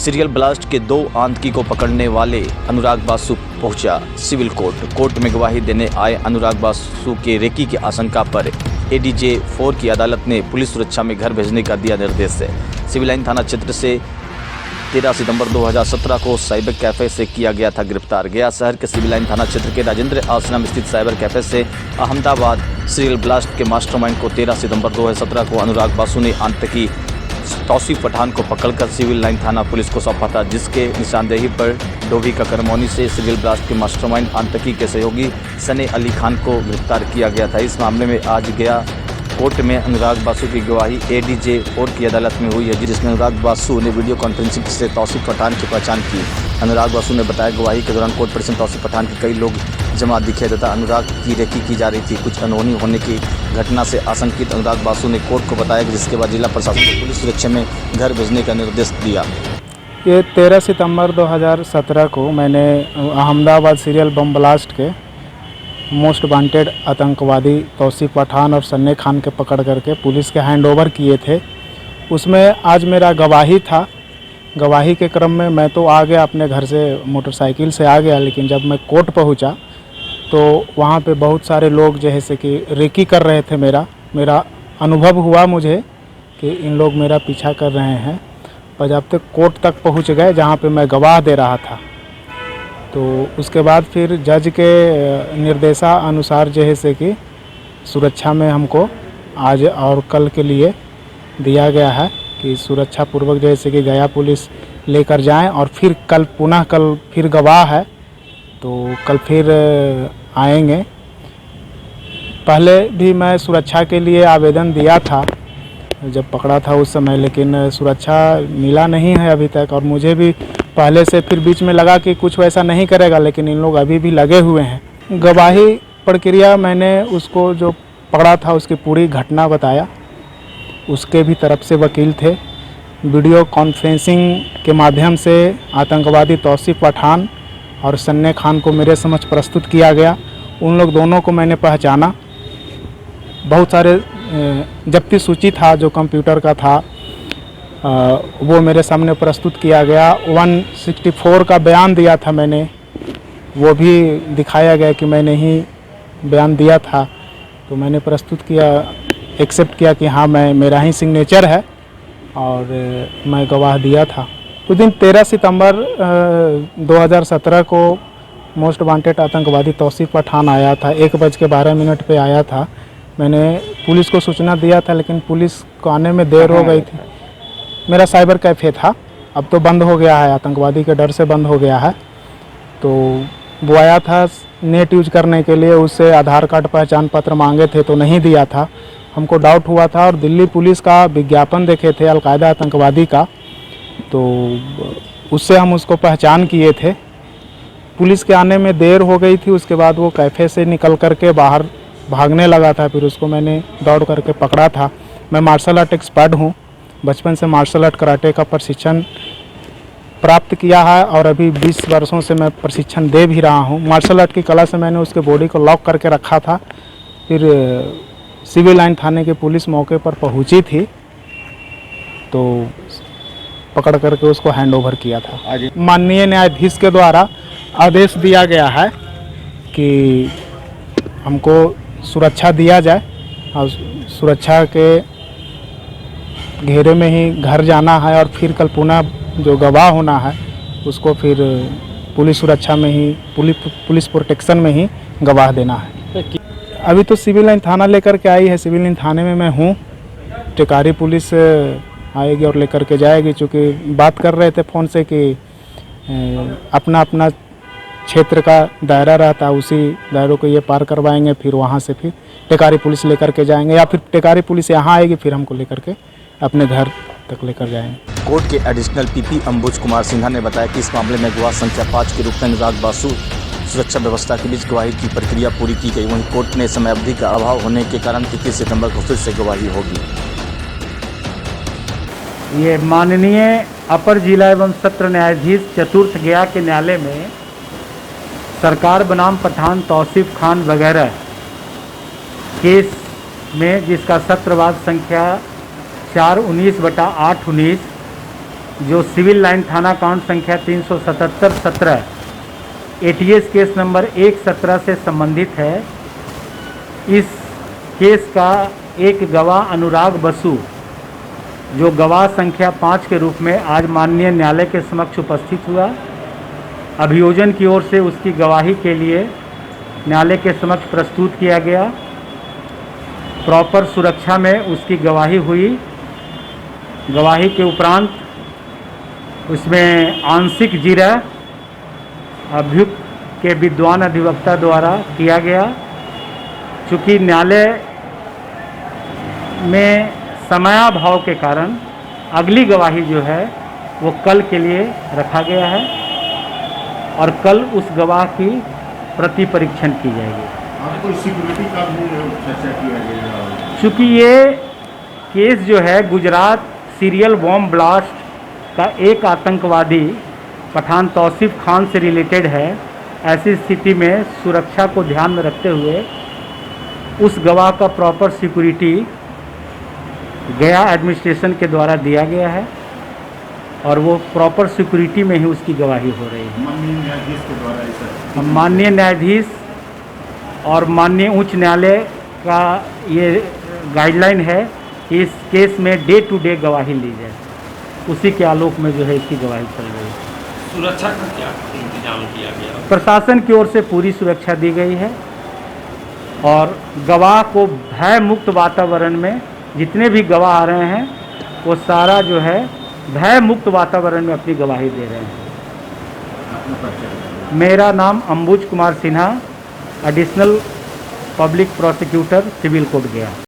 Serial blast के 2 आतंकी को पकड़ने वाले अनुराग बासु पहुंचा सिविल कोर्ट में गवाही देने आए अनुराग बासु के रेकी की आशंका पर एडीजे 4 की अदालत ने पुलिस सुरक्षा में घर भेजने का दिया निर्देश है। सिविल लाइन थाना क्षेत्र से 13 सितंबर 2017 को साइबर कैफे से किया गया था गिरफ्तार। गया शहर के सिविल लाइन थाना क्षेत्र के राजेंद्र आश्रम स्थित साइबर कैफे से अहमदाबाद सीरियल ब्लास्ट के मास्टरमाइंड को 13 सितंबर 2017 को अनुराग बासु ने आतंकी तौसीफ पठान को पकड़कर सिविल लाइन थाना पुलिस को सौंपा था, जिसके निशानदेही पर डोभी का करमौनी से सीरियल ब्लास्ट के मास्टरमाइंड आतंकी के सहयोगी सने अली खान को गिरफ्तार किया गया था। इस मामले में आज गया कोर्ट में अनुराग बासु की गवाही एडीजे 4 की अदालत में हुई है, जिसमें अनुराग बासु ने वीडियो कॉन्फ्रेंसिंग से तौसीफ पठान की पहचान की। अनुराग बासु ने बताया गवाही के दौरान कोर्ट परिसर तौसीफ पठान के कई लोग जमा दिखे तथा अनुराग की रेकी की जा रही थी। कुछ अनहोनी होने की घटना से आशंकित अनुराग बासु ने कोर्ट को बताया, जिसके बाद जिला प्रशासन को पुलिस सुरक्षा में घर भेजने का निर्देश दिया। ये 13 सितंबर 2017 को मैंने अहमदाबाद सीरियल बम ब्लास्ट के मोस्ट वांटेड आतंकवादी तौसीफ पठान और सन्ने खान के पकड़ करके पुलिस के हैंड ओवर किए थे। उसमें आज मेरा गवाही था। गवाही के क्रम में मैं तो आ गया, अपने घर से मोटरसाइकिल से आ गया, लेकिन जब मैं कोर्ट पहुंचा तो वहाँ पे बहुत सारे लोग जैसे कि रेकी कर रहे थे। मेरा अनुभव हुआ मुझे कि इन लोग मेरा पीछा कर रहे हैं, और जब तक कोर्ट तक पहुँच गए जहाँ पे मैं गवाह दे रहा था, तो उसके बाद फिर जज के निर्देशानुसार जैसे कि सुरक्षा में हमको आज और कल के लिए दिया गया है कि सुरक्षा पूर्वक जैसे कि गया पुलिस लेकर जाएं, और फिर कल फिर गवाह है तो कल फिर आएंगे। पहले भी मैं सुरक्षा के लिए आवेदन दिया था जब पकड़ा था उस समय, लेकिन सुरक्षा मिला नहीं है अभी तक, और मुझे भी पहले से फिर बीच में लगा कि कुछ वैसा नहीं करेगा, लेकिन इन लोग अभी भी लगे हुए हैं। गवाही प्रक्रिया मैंने उसको जो पकड़ा था उसकी पूरी घटना बताया। उसके भी तरफ से वकील थे। वीडियो कॉन्फ्रेंसिंग के माध्यम से आतंकवादी तौसीफ पठान और सन्ने खान को मेरे समक्ष प्रस्तुत किया गया। उन लोग दोनों को मैंने पहचाना। बहुत सारे जब्ती सूची था जो कंप्यूटर का था, वो मेरे सामने प्रस्तुत किया गया। 164 का बयान दिया था मैंने, वो भी दिखाया गया कि मैंने ही बयान दिया था। तो मैंने प्रस्तुत किया, एक्सेप्ट किया कि हाँ मेरा ही सिग्नेचर है, और मैं गवाह दिया था। उस दिन 13 सितंबर 2017 को मोस्ट वांटेड आतंकवादी तौसीफ पठान आया था। 1:12 पे आया था। मैंने पुलिस को सूचना दिया था, लेकिन पुलिस को आने में देर हो गई थी। मेरा साइबर कैफ़े था, अब तो बंद हो गया है, आतंकवादी के डर से बंद हो गया है। तो वो आया था नेट यूज करने के लिए, उससे आधार कार्ड पहचान पत्र मांगे थे तो नहीं दिया था। हमको डाउट हुआ था, और दिल्ली पुलिस का विज्ञापन देखे थे अलकायदा आतंकवादी का, तो उससे हम उसको पहचान किए थे। पुलिस के आने में देर हो गई थी। उसके बाद वो कैफ़े से निकल करके बाहर भागने लगा था, फिर उसको मैंने दौड़ करके पकड़ा था। मैं मार्शल आर्ट एक्सपर्ट हूँ, बचपन से मार्शल आर्ट कराटे का प्रशिक्षण प्राप्त किया है, और अभी 20 वर्षों से मैं प्रशिक्षण दे भी रहा हूँ। मार्शल आर्ट की कला से मैंने उसके बॉडी को लॉक करके रखा था। फिर सिविल लाइन थाने की पुलिस मौके पर पहुँची थी, तो पकड़ करके उसको हैंड ओवर किया था। माननीय न्यायाधीश के द्वारा आदेश दिया गया है कि हमको सुरक्षा दिया जाए, और सुरक्षा के घेरे में ही घर जाना है, और फिर कल पुनः जो गवाह होना है उसको फिर पुलिस सुरक्षा में ही, पुलिस प्रोटेक्शन में ही गवाह देना है। अभी तो सिविल लाइन थाना लेकर के आई है। सिविल लाइन थाने में मैं हूँ। टेकारी पुलिस आएगी और लेकर के जाएगी, चूँकि बात कर रहे थे फ़ोन से कि अपना अपना क्षेत्र का दायरा रहता है, उसी दायरों को ये पार करवाएंगे, फिर वहाँ से फिर टेकारी पुलिस लेकर के जाएंगे, या फिर टेकारी पुलिस यहाँ आएगी, फिर हमको लेकर के अपने घर तक लेकर जाएंगे। कोर्ट के एडिशनल पीपी अंबुज कुमार सिन्हा ने बताया कि इस मामले में गवाह संख्या 5 के रूप में अनुराग बासु सुरक्षा व्यवस्था के बीच गवाही की प्रक्रिया पूरी की गई। वहीं कोर्ट ने समय अवधि का अभाव होने के कारण 21 सितंबर को फिर से गवाही होगी। ये माननीय अपर जिला एवं सत्र न्यायाधीश चतुर्थ गया के न्यायालय में सरकार बनाम पठान तौसीफ खान वगैरह केस में, जिसका सत्रवाद संख्या 4/19/8/19 जो सिविल लाइन थाना काउंट संख्या 377-17 ATS केस नंबर 117 से संबंधित है। इस केस का एक गवाह अनुराग बसु, जो गवाह संख्या 5 के रूप में आज माननीय न्यायालय के समक्ष उपस्थित हुआ, अभियोजन की ओर से उसकी गवाही के लिए न्यायालय के समक्ष प्रस्तुत किया गया। प्रॉपर सुरक्षा में उसकी गवाही हुई। गवाही के उपरांत उसमें आंशिक जिरह अभियुक्त के विद्वान अधिवक्ता द्वारा किया गया। चूँकि न्यायालय में समयाभाव के कारण अगली गवाही जो है वो कल के लिए रखा गया है और कल उस गवाह की प्रति परीक्षण की जाएगी। कोई सिक्योरिटी का भी चर्चा किया गया। चूँकि ये केस जो है गुजरात सीरियल बॉम्ब ब्लास्ट का एक आतंकवादी पठान तौसीफ खान से रिलेटेड है, ऐसी स्थिति में सुरक्षा को ध्यान में रखते हुए उस गवाह का प्रॉपर सिक्योरिटी गया एडमिनिस्ट्रेशन के द्वारा दिया गया है और वो प्रॉपर सिक्योरिटी में ही उसकी गवाही हो रही है। माननीय न्यायाधीश के द्वारा ऐसा माननीय न्यायाधीश और माननीय उच्च न्यायालय का ये गाइडलाइन है कि इस केस में डे टू डे गवाही ली जाए, उसी के आलोक में जो है इसकी गवाही चल रही है। सुरक्षा का क्या इंतजाम किया गया? प्रशासन की ओर से पूरी सुरक्षा दी गई है और गवाह को भय मुक्त वातावरण में, जितने भी गवाह आ रहे हैं वो सारा जो है भय मुक्त वातावरण में अपनी गवाही दे रहे हैं। मेरा नाम Ambuj Kumar Sinha, additional public prosecutor civil court गया।